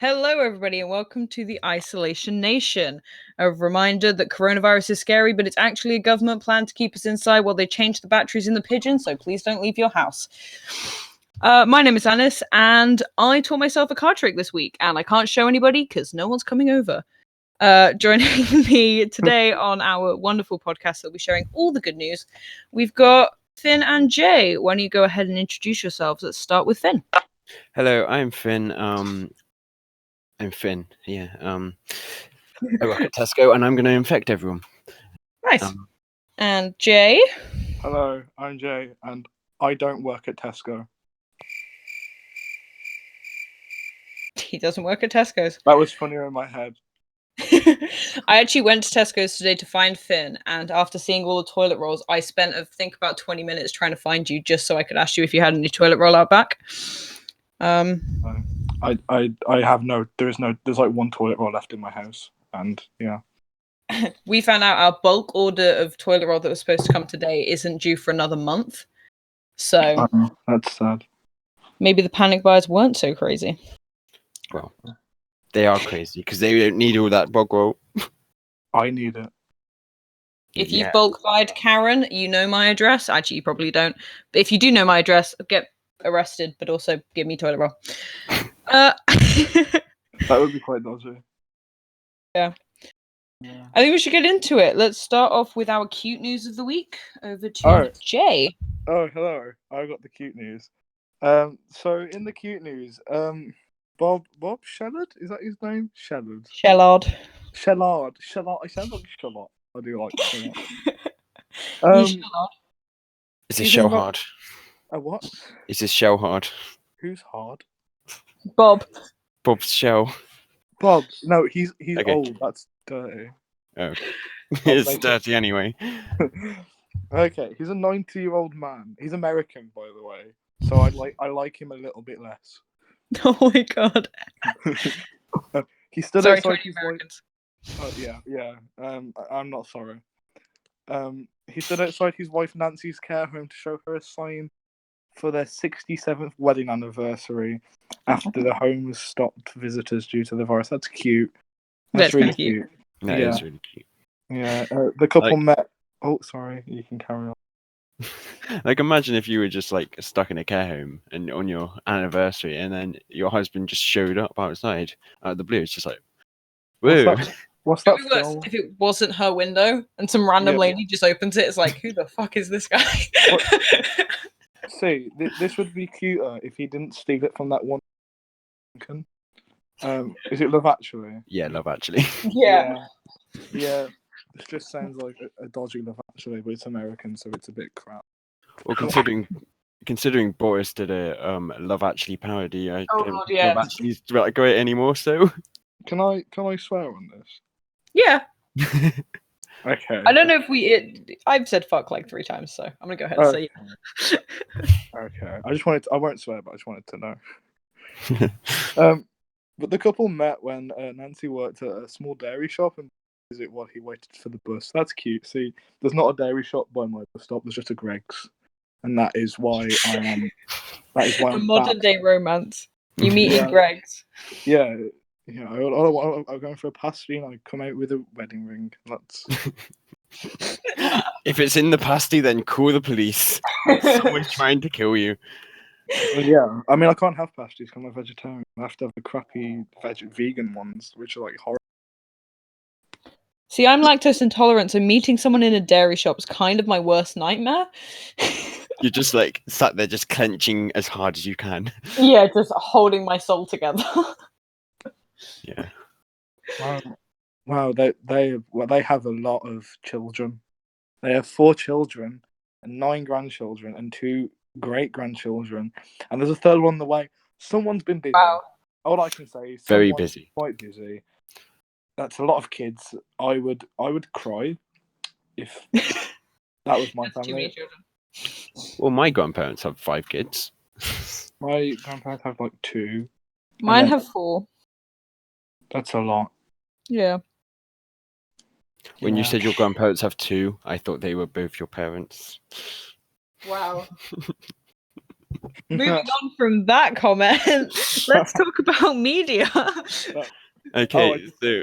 Hello, everybody, and welcome to the Isolation Nation. A reminder that coronavirus is scary, but it's actually a government plan to keep us inside while they change the batteries in the pigeon, so please don't leave your house. My name is Alice, and I taught myself a card trick this week, and I can't show anybody because no one's coming over. Joining me today on our wonderful podcast that will be sharing all the good news, we've got Finn and Jay. Why don't you go ahead and introduce yourselves? Let's start with Finn. Hello, I'm Finn. I'm Finn. Yeah. I work at Tesco, and I'm going to infect everyone. Nice. And Jay. Hello, I'm Jay, and I don't work at Tesco. He doesn't work at Tesco's. That was funnier in my head. I actually went to Tesco's today to find Finn, and after seeing all the toilet rolls, I spent, I think, about 20 minutes trying to find you just so I could ask you if you had any toilet roll out back. I have no. There's like one toilet roll left in my house, and yeah. We found out our bulk order of toilet roll that was supposed to come today isn't due for another month. So that's sad. Maybe the panic buyers weren't so crazy. Well, they are crazy because they don't need all that bulk roll. I need it. If you've bulk buyed Karen, you know my address. Actually, you probably don't. But if you do know my address, get arrested, but also give me toilet roll. That would be quite dodgy. Yeah. I think we should get into it. Let's start off with our cute news of the week. Over to Jay. Oh, hello. I got the cute news. So in the cute news, Bob Shellard, is that his name? Shellard. Shellard. I sound like Shellard. I do like Shellard. Is this shell hard? A what? Is this shell hard? Who's hard? Bob. Bob's shell. Bob. No, he's Okay. old. That's dirty. Oh. It's dirty anyway. Okay, he's a 90-year-old man. He's American, by the way. So I like him a little bit less. Oh my god. He stood sorry, outside his Americans. Oh yeah. I'm not sorry. He stood outside his wife Nancy's care home to show her a sign for their 67th wedding anniversary after the home was stopped visitors due to the virus. That's cute. That's really cute. That is really cute. Yeah, the couple met. Oh, sorry, you can carry on. Like, imagine if you were just like stuck in a care home and on your anniversary, and then your husband just showed up outside out of the blue. It's just like, whoa. What's that? If it wasn't her window and some random lady just opens it, it's like, who the fuck is this guy? See, this would be cuter if he didn't steal it from that one. Is it Love Actually? Yeah, Love Actually. Yeah. This just sounds like a dodgy Love Actually, but it's American, so it's a bit crap. Well, considering Boris did a Love Actually parody, I don't Love Actually's not great anymore. So can I swear on this? Yeah. Okay. I don't know if I've said fuck like 3 times, so I'm gonna go ahead and say it. Okay. I won't swear, but I just wanted to know. But the couple met when Nancy worked at a small dairy shop and visit while he waited for the bus. That's cute. See, there's not a dairy shop by my bus stop. There's just a Greggs, and that is why I am. That is why I'm modern day romance. You meet in Greggs. Yeah. I'm going for a pasty and I come out with a wedding ring. That's. If it's in the pasty, then call the police. Someone's trying to kill you. Yeah, I mean, I can't have pasties because I'm a vegetarian. I have to have the crappy vegan ones, which are like horrible. See, I'm lactose intolerant, so meeting someone in a dairy shop is kind of my worst nightmare. You're just like sat there, just clenching as hard as you can. Yeah, just holding my soul together. Yeah. Wow. They have a lot of children. They have 4 children and 9 grandchildren and 2 great-grandchildren, and there's a 3rd one on the way. Someone's been busy. Wow. All I can say is very busy. Quite busy. That's a lot of kids. I would cry if that was my family. Too many children. Well, my grandparents have 5 kids. My grandparents have like 2. Mine have 4. That's a lot. Yeah. When you said your grandparents have 2, I thought they were both your parents. Wow. Moving on from that comment, let's talk about media. Okay, so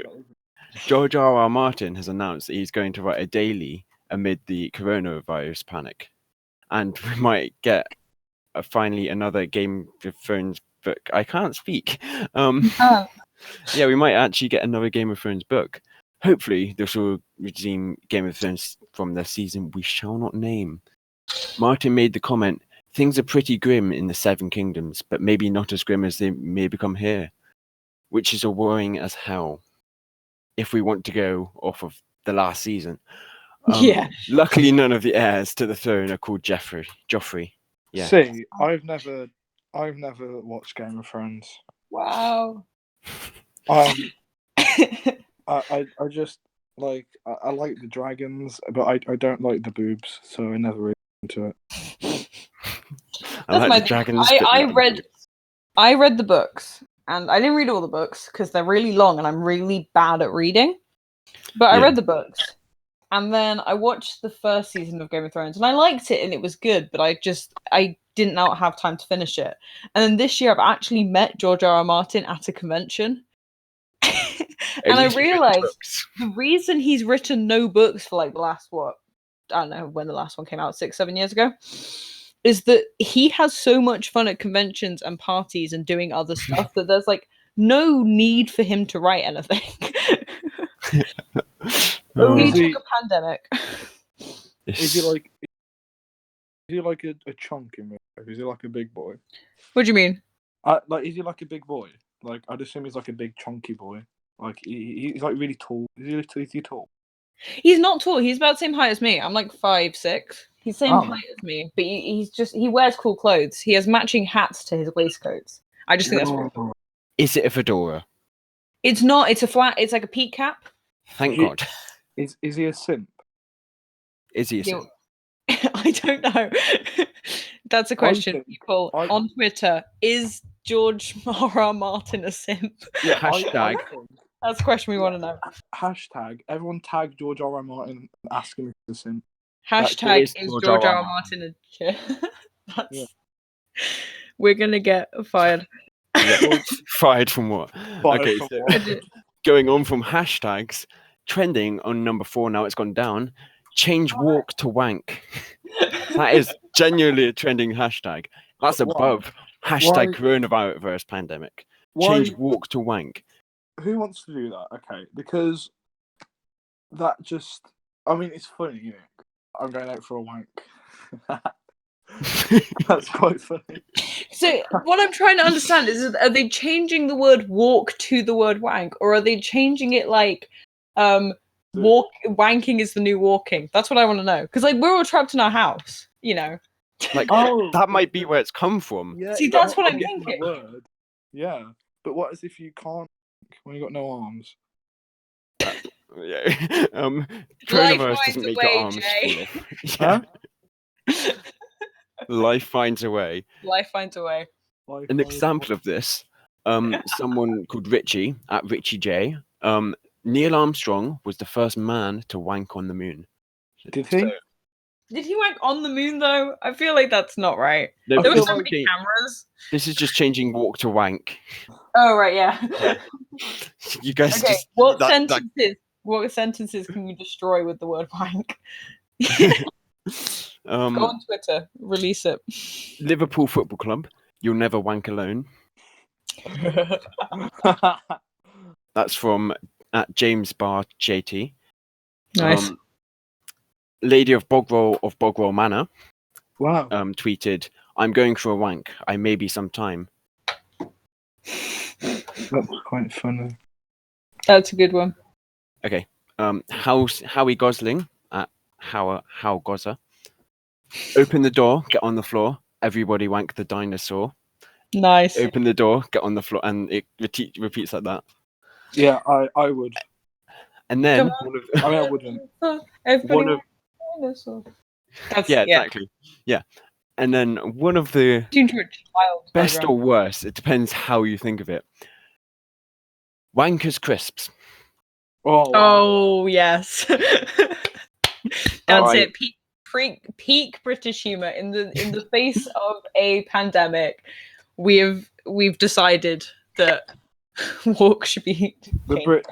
George R.R. Martin has announced that he's going to write a daily amid the coronavirus panic, and we might get finally another Game of Thrones book. I can't speak. Yeah, we might actually get another Game of Thrones book. Hopefully, this will redeem Game of Thrones from the season we shall not name. Martin made the comment, "Things are pretty grim in the Seven Kingdoms, but maybe not as grim as they may become here, which is worrying as hell, if we want to go off of the last season." Yeah. Luckily, none of the heirs to the throne are called Joffrey. Yeah. See, I've never watched Game of Thrones. Wow. I just like I like the dragons, but I don't like the boobs, so I never really into it. I like the dragons. but not the boobs. I read the books, and I didn't read all the books because they're really long, and I'm really bad at reading. But I Yeah. read the books, and then I watched the first season of Game of Thrones, and I liked it, and it was good. But I didn't not have time to finish it. And then this year, I've actually met George R.R. Martin at a convention. And I realized the reason he's written no books for like the last, I don't know when the last one came out, 6-7 years ago, is that he has so much fun at conventions and parties and doing other stuff that there's like no need for him to write anything. Only took a pandemic. Is he like a chunk in real life? Is he like a big boy? What do you mean? Is he like a big boy? Like, I'd assume he's like a big chunky boy. Like he's like really tall. Is he tall? He's not tall. He's about the same height as me. I'm like 5'6". He's the same height as me, but he wears cool clothes. He has matching hats to his waistcoats. I just think that's pretty cool. Is it a fedora? It's not. It's a flat. It's like a peak cap. Thank God. Is he a simp? Is he a simp? I don't know. That's a question people on Twitter. Is George R.R. Martin a simp? Yeah, hashtag. That's a question we want to know. Hashtag. Everyone tag George R.R. Martin and ask him if he's a simp. Hashtag is George R.R. Martin a chick? We're gonna get fired. Yeah. Fired from what? Fired from what? Going on from hashtags, trending on number 4 now, it's gone down. Change walk to wank. That is genuinely a trending hashtag. That's above hashtag coronavirus pandemic. Change walk to wank. Who wants to do that? Okay, because that just, I mean, it's funny, you know. I'm going out for a wank. That's quite funny. So what I'm trying to understand is, are they changing the word walk to the word wank, or are they changing it like wanking is the new walking? That's what I want to know, because like we're all trapped in our house, you know. Like that might be where it's come from. Yeah, see, that's what I'm thinking. Word. Yeah, but what as if you can't when you got no arms? Yeah. Coronavirus doesn't make your arms fall off. Yeah. Life finds a way. Life finds a way. An example of this, someone called Richie at Richie J. Neil Armstrong was the first man to wank on the moon. Did he? Did he wank on the moon though? I feel like that's not right. No, there were so many cameras. This is just changing walk to wank. Oh right, yeah. You guys just what sentences can you destroy with the word wank? Go on Twitter, release it. Liverpool Football Club, you'll never wank alone. That's from at James Bar JT. Nice. Lady of Bogrol Manor. Wow. Tweeted, "I'm going for a wank. I may be some time." That's quite funny. That's a good one. Okay. Howie Gosling at How Gozza. Open the door, get on the floor. Everybody wank the dinosaur. Nice. Open the door, get on the floor, and it repeats like that. Yeah, I would. And then I wouldn't. Everybody exactly. Yeah. And then one of the best or worst, it depends how you think of it. Wankers crisps. Oh, wow. Oh yes. That's it. peak British humor in the face of a pandemic. We've decided that walk should be The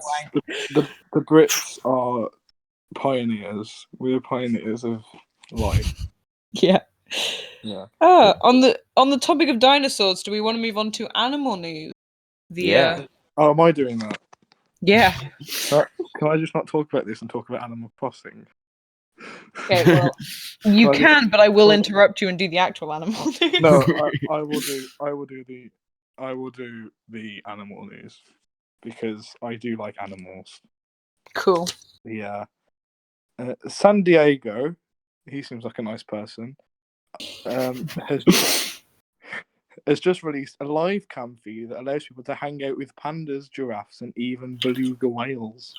Brits are pioneers. We're pioneers of life. Yeah. Yeah. On the topic of dinosaurs, do we want to move on to animal news? Yeah. Oh, am I doing that? Yeah. Can I just not talk about this and talk about Animal Crossing? Okay, well, you Well, can, but I will interrupt you and do the actual animal news. No, I will do the animal news because I do like animals. Cool. Yeah. San Diego, he seems like a nice person. Has just released a live cam feed that allows people to hang out with pandas, giraffes, and even beluga whales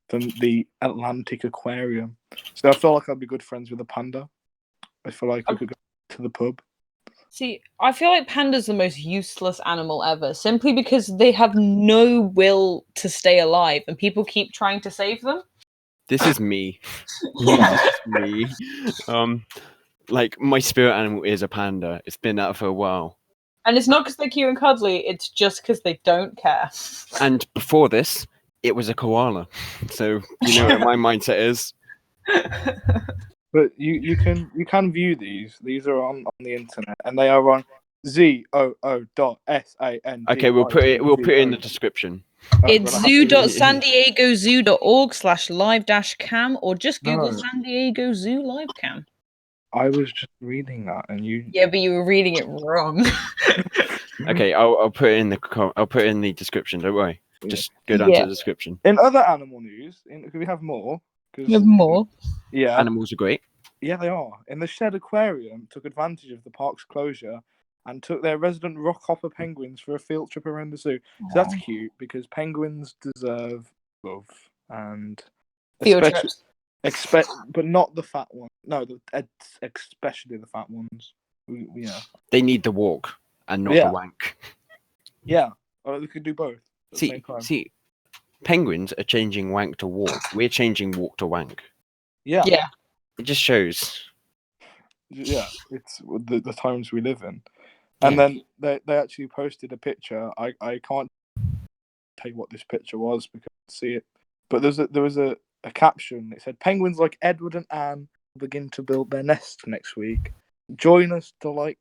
from the Atlantic Aquarium. So I feel like I'd be good friends with a panda. I feel like we could go to the pub. See, I feel like panda's the most useless animal ever, simply because they have no will to stay alive, and people keep trying to save them. This is me. Yeah. This is me. Like my spirit animal is a panda. It's been that for a while. And it's not because they're cute and cuddly, it's just because they don't care. And before this, it was a koala. So you know what my mindset is. But you can view these. These are on the internet, and they are on ZOO.SAN. Okay, we'll put it in the description. It's zoo.sandiegozoo.org/live-cam or just Google San Diego Zoo live cam. I was just reading that, and you. Yeah, but you were reading it wrong. Okay, I'll put it in the description. Don't worry. Just go down to the description. In other animal news, could we have more? We have more. Yeah. Animals are great. Yeah, they are. In the Shed Aquarium, took advantage of the park's closure and took their resident rockhopper penguins for a field trip around the zoo. So that's cute because penguins deserve love and field trips. But not the fat ones. No, especially the fat ones. Yeah. They need the walk and not the wank. Yeah, or they could do both. At the same time. See, penguins are changing wank to walk. We're changing walk to wank. Yeah. Yeah. It just shows. Yeah, it's the times we live in. And then they actually posted a picture. I can't tell you what this picture was because I can't see it. But there was a caption. It said, "Penguins like Edward and Anne will begin to build their nest next week. Join us digitally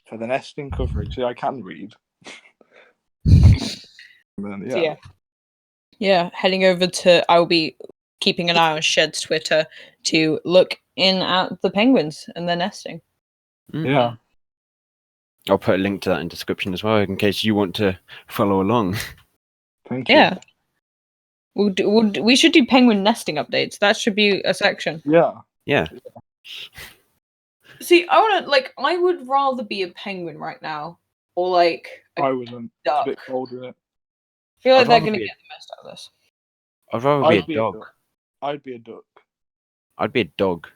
for the nesting coverage." See, I can read. Then, yeah. Yeah, heading over to, I'll be keeping an eye on Shed's Twitter to look in at the penguins and their nesting. Yeah. I'll put a link to that in the description as well in case you want to follow along. Thank you. Yeah. We should do penguin nesting updates. That should be a section. Yeah. Yeah. See, I would rather be a penguin right now. Or like I wouldn't. duck. It's a bit cold, isn't it? I feel like they're going to get the most out of this. I'd rather be a dog. I'd be a duck. I'd be a dog.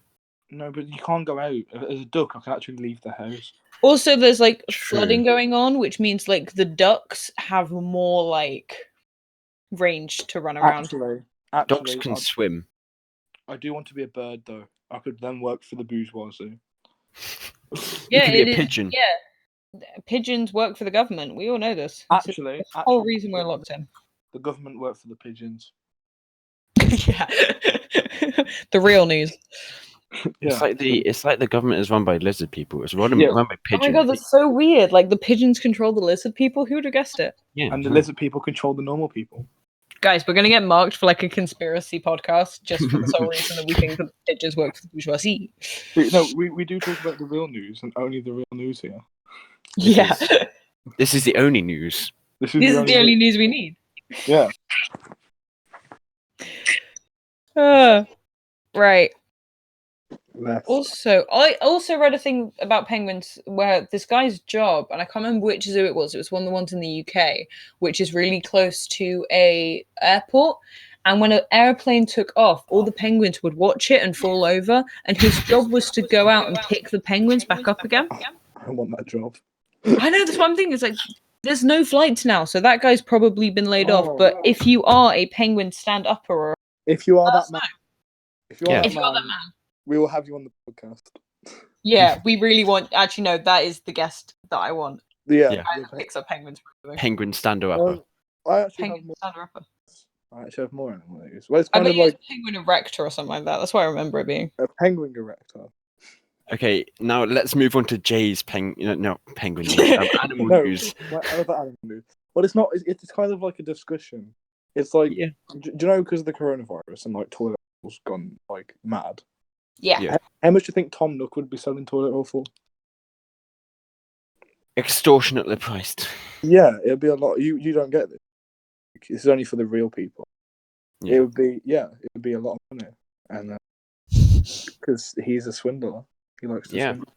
No, but you can't go out. As a duck, I can actually leave the house. Also, there's like flooding going on, which means like the ducks have more like range to run around. Actually, dogs can swim. I do want to be a bird, though. I could then work for the bourgeoisie. You could be a pigeon. Yeah. Pigeons work for the government. We all know this. Actually, the whole reason we're locked in. The government work for the pigeons. Yeah. The real news. Yeah. It's like the government is run by lizard people. It's run by pigeons. Oh my god, that's so weird. Like the pigeons control the lizard people. Who would have guessed it? Yeah. And the lizard people control the normal people. Guys, we're gonna get marked for like a conspiracy podcast just for the sole reason that we think that pigeons work for the bourgeoisie. No, we do talk about the real news and only the real news here. Yeah. This is the only news. This is the only news we need. Yeah. Right. Left. Also, I also read a thing about penguins where this guy's job, and I can't remember which zoo it was one of the ones in the UK, which is really close to a airport. And when an airplane took off, all the penguins would watch it and fall over, and his job was to go out and pick the penguins back up again. I want that job. I know, that's what I'm thinking. It's like, there's no flights now, so that guy's probably been laid off. But if you are a penguin stand-upper or If you are Let us that man, know. if you are Yeah. that If you are that man, man. we will have you on the podcast. Yeah, we really want. Actually, no, that is the guest that I want. Yeah. Yeah. Guy that picks up penguins for a living. Penguin stand-upper. I actually have Penguin more. stand-upper. I actually have more animal news. Well, it's I kind bet of you like it's a penguin erector or something like that. That's what I remember it being. a penguin erector. Okay, now let's move on to Jay's penguin news. Animal No, news. other animal news. Well, it's not. It's kind of like a discussion. It's like, Yeah. do you know, because of the coronavirus and like toilet rolls gone like mad. Yeah. Yeah. How much do you think Tom Nook would be selling toilet roll for? Extortionately priced. Yeah, it'd be a lot. You don't get this. This is only for the real people. Yeah. It would be a lot of money, and because he's a swindler, he likes to Yeah. swindle.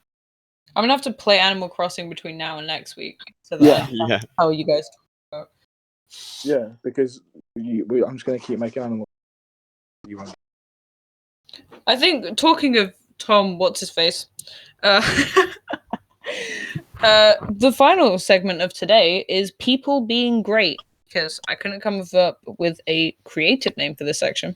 I'm gonna have to play Animal Crossing between now and next week. So that Yeah. Yeah. how you guys talk about. Yeah, because I'm just gonna keep making animals. You won't. I think talking of Tom, what's his face? The final segment of today is people being great, because I couldn't come up with a creative name for this section.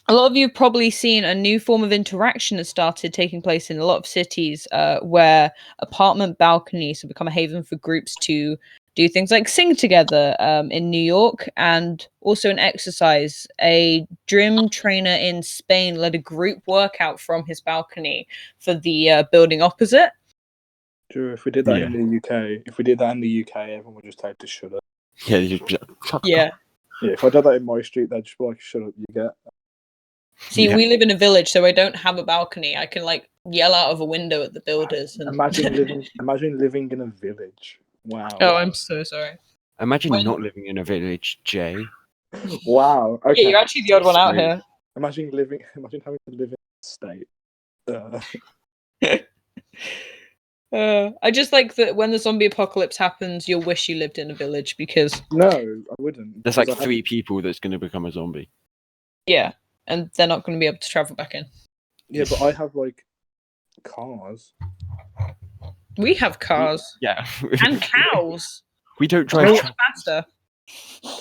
A lot of you have probably seen a new form of interaction has started taking place in a lot of cities, where apartment balconies have become a haven for groups to do things like sing together. In New York, and also in exercise, a gym trainer in Spain led a group workout from his balcony for the building opposite. Sure, if we did that in the UK, everyone would just have to shut up. Yeah. Yeah. Yeah, if I did that in my street, they'd just be like, "Shut up, you get." See, Yeah. we live in a village, so I don't have a balcony. I can like yell out of a window at the builders. And... Imagine living in a village. Wow. Oh, I'm so sorry. Imagine When- not living in a village, Jay. Wow. Okay. Yeah, you're actually the odd one out here. Imagine having to live in a state. I just like that when the zombie apocalypse happens, you'll wish you lived in a village because No, I wouldn't. There's because like I have- 3 people that's going to become a zombie. yeah, and they're not going to be able to travel back in. Yeah, but I have like cars. We have cars Yeah. and cows. We don't Cows drive. are faster.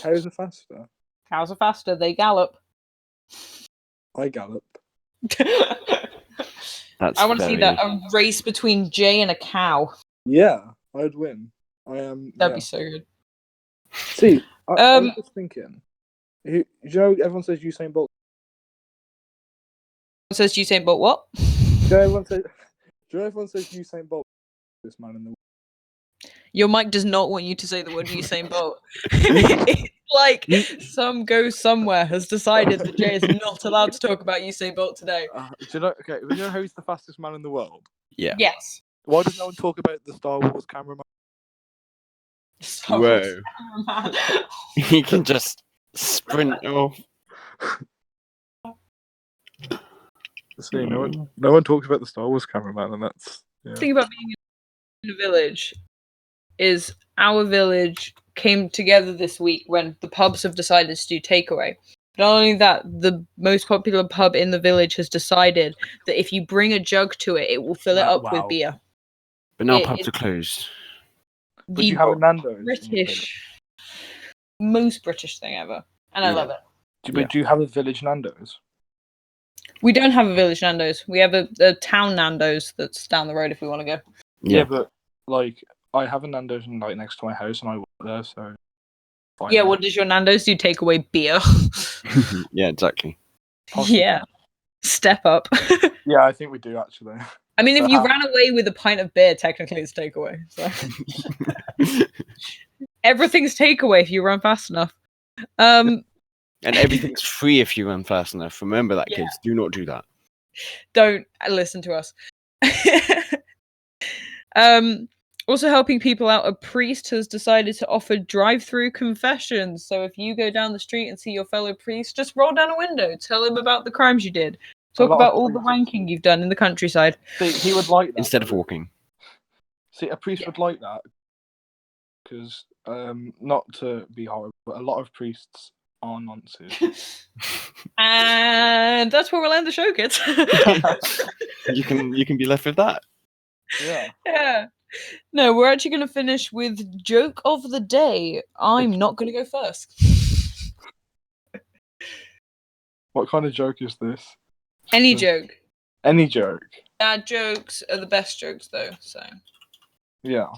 Cows are faster. Cows are faster. They gallop. I gallop. That's I want to see very- that a race between Jay and a cow. Yeah, I'd win. I am. That'd be so good. See, I was Um, just thinking. Do you know everyone says Usain Bolt? It says Usain Bolt. What? Do you know everyone says Usain Bolt? This man in the. Your mic does not want you to say the word Usain Bolt. It's like some go somewhere has decided that Jay is not allowed to talk about Usain Bolt today. Do you know? Okay, do you know who's the fastest man in the world? Yeah. Yes. Why does no one talk about the Star Wars cameraman? Star Wars Whoa. cameraman. He can just sprint off. See, no one talks about the Star Wars cameraman, and that's. Yeah. The thing about being in a village is our village came together this week when the pubs have decided to do takeaway. Not only that, the most popular pub in the village has decided that if you bring a jug to it, it will fill it up Wow. with beer. But now It pubs is- are closed. But you have a Nando's. most British thing ever, and I Yeah. love it. But do you have a village Nando's? We don't have a village Nando's. We have a town Nando's that's down the road if we want to go. Yeah. But like I have a Nando's like next to my house, and I work there, so. Fine. Yeah, what does your Nando's do? Take away beer? Yeah, exactly. Possibly. Yeah, step up. Yeah, I think we do actually. I mean, if you Uh-huh. ran away with a pint of beer, technically it's takeaway. So everything's takeaway if you run fast enough. And everything's free if you run fast enough. Remember that, Yeah. kids. Do not do that. Don't listen to us. Also helping people out, a priest has decided to offer drive-through confessions. So if you go down the street and see your fellow priest, just roll down a window, tell him about the crimes you did. Talk lot of about all the priests- wanking you've done in the countryside. See, he would like that. Instead of walking. See, a priest would like that because, not to be horrible, but a lot of priests are nonces. And that's where we'll end the show, kids. You can be left with that. Yeah. Yeah. No, we're actually going to finish with joke of the day. I'm not going to go first. What kind of joke is this? Any joke. Any joke. Dad jokes are the best jokes, though. So. Yeah.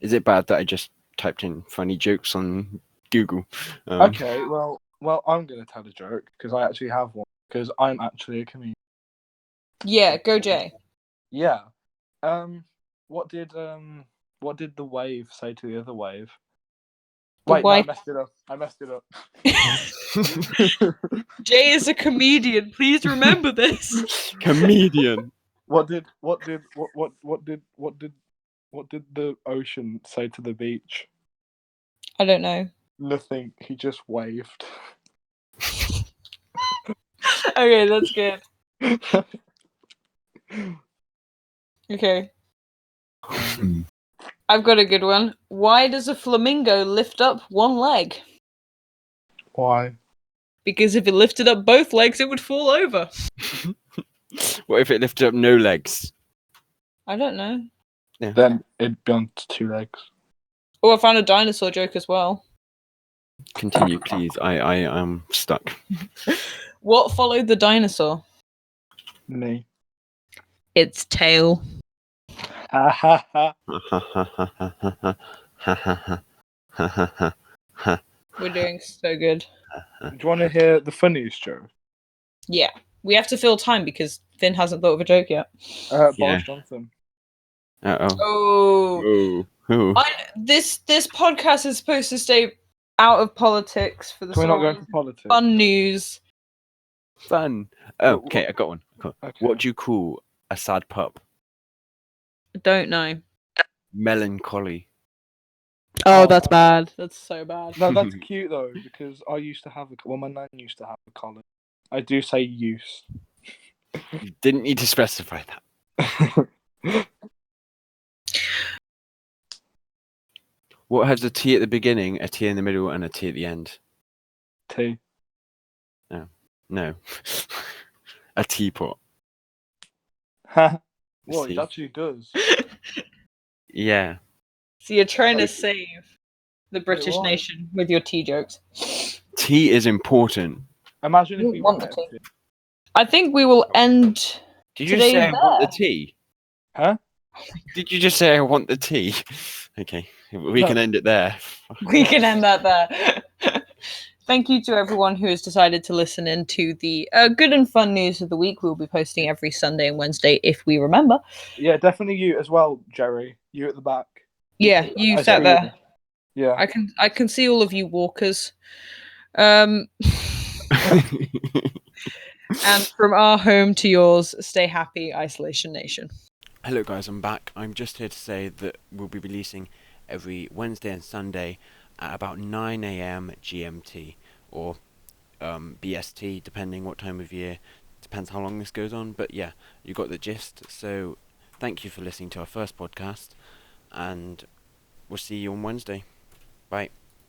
Is it bad that I just typed in funny jokes on Google? Okay. Well, I'm gonna tell a joke because I actually have one because I'm actually a comedian. Yeah, go Jay. Yeah. What did the wave say to the other wave? The Wait, wife. no, I messed it up. Jay is a comedian. Please remember this. Comedian. What did the ocean say to the beach? I don't know. Nothing. He just waved. Okay, that's good. Okay. I've got a good one. Why does a flamingo lift up one leg? Why? Because if it lifted up both legs, it would fall over. What if it lifted up no legs? I don't know. Yeah. Then it'd be on 2 legs. Oh, I found a dinosaur joke as well. Continue, please. I am stuck. What followed the dinosaur? Me. Its tail. Ha ha ha. We're doing so good. Do you want to hear the funniest joke? Yeah. We have to fill time because Finn hasn't thought of a joke yet. Yeah. Boris Johnson. Oh. Oh. This podcast is supposed to stay out of politics for the Can we not go sort into of politics? fun news. Fun. Oh, okay, I got one. Okay. What do you call a sad pup? I don't know. Melancholy. Oh, that's bad. That's so bad. No, that's cute though because I used to have my nan used to have a collar. I do say use. Didn't need to specify that. What has a T at the beginning, a T in the middle, and a T at the end? Tea. No. A teapot. Well, See? it actually does. Yeah. So you're trying to Oh, save the British what? nation with your tea jokes. Tea is important. Imagine if You we want went the tea. empty. I think we will end. Did you Today say I want the there. tea? Huh? Did you just say I want the tea? Okay, we can end it there. We can end that there. Thank you to everyone who has decided to listen in to the good and fun news of the week. We'll be posting every Sunday and Wednesday if we remember. Yeah, definitely you as well, Jerry. You at the back. Yeah, you I sat see there. you. Yeah. I can see all of you walkers. And from our home to yours, stay happy, Isolation Nation. Hello guys, I'm back. I'm just here to say that we'll be releasing every Wednesday and Sunday at about 9 AM GMT or BST, depending what time of year. Depends how long this goes on, but yeah, you got the gist. So thank you for listening to our first podcast, and we'll see you on Wednesday. Bye.